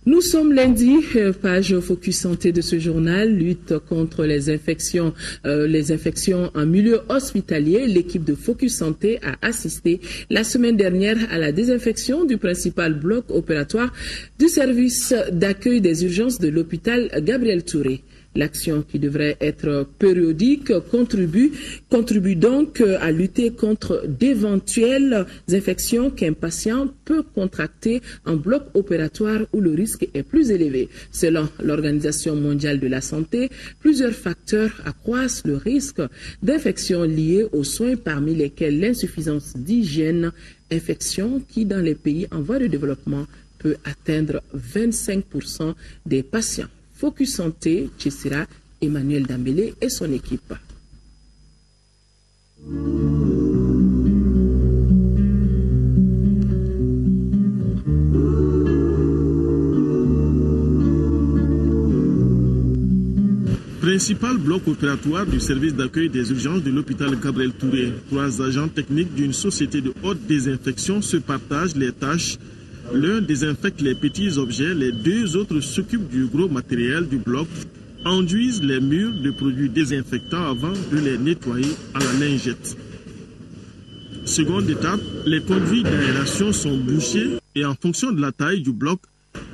Nous sommes lundi, page Focus Santé de ce journal, lutte contre les infections en milieu hospitalier. L'équipe de Focus Santé a assisté la semaine dernière à la désinfection du principal bloc opératoire du service d'accueil des urgences de l'hôpital Gabriel Touré. L'action, qui devrait être périodique, contribue donc à lutter contre d'éventuelles infections qu'un patient peut contracter en bloc opératoire où le risque est plus élevé. Selon l'Organisation mondiale de la santé, plusieurs facteurs accroissent le risque d'infections liées aux soins, parmi lesquels l'insuffisance d'hygiène, infection qui, dans les pays en voie de développement, peut atteindre 25% des patients. Focus Santé, Chessira, Emmanuel Dambélé et son équipe. Principal bloc opératoire du service d'accueil des urgences de l'hôpital Gabriel Touré. 3 agents techniques d'une société de haute désinfection se partagent les tâches. L'un désinfecte les petits objets, les 2 autres s'occupent du gros matériel du bloc, enduisent les murs de produits désinfectants avant de les nettoyer à la lingette. Seconde étape, les conduits d'aération sont bouchés et en fonction de la taille du bloc,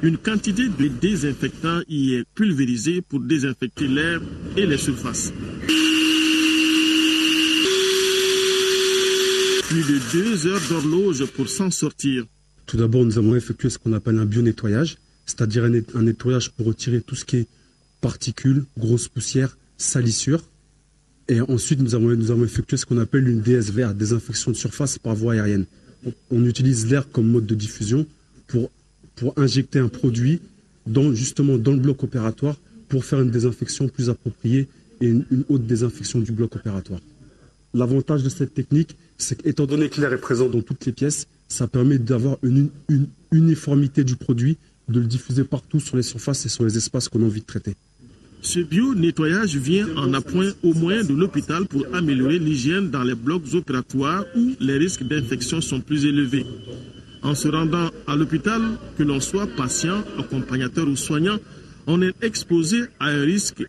une quantité de désinfectant y est pulvérisée pour désinfecter l'air et les surfaces. Plus de 2 heures d'horloge pour s'en sortir. Tout d'abord, nous avons effectué ce qu'on appelle un bio-nettoyage, c'est-à-dire un nettoyage pour retirer tout ce qui est particules, grosses poussières, salissures. Et ensuite, nous avons effectué ce qu'on appelle une DSVR, désinfection de surface par voie aérienne. On utilise l'air comme mode de diffusion pour injecter un produit justement dans le bloc opératoire pour faire une désinfection plus appropriée et une haute désinfection du bloc opératoire. L'avantage de cette technique, c'est qu'étant donné que l'air est présent dans toutes les pièces, ça permet d'avoir une uniformité du produit, de le diffuser partout sur les surfaces et sur les espaces qu'on a envie de traiter. Ce bio-nettoyage vient en appoint aux moyens de l'hôpital pour améliorer l'hygiène dans les blocs opératoires où les risques d'infection sont plus élevés. En se rendant à l'hôpital, que l'on soit patient, accompagnateur ou soignant, on est exposé à un risque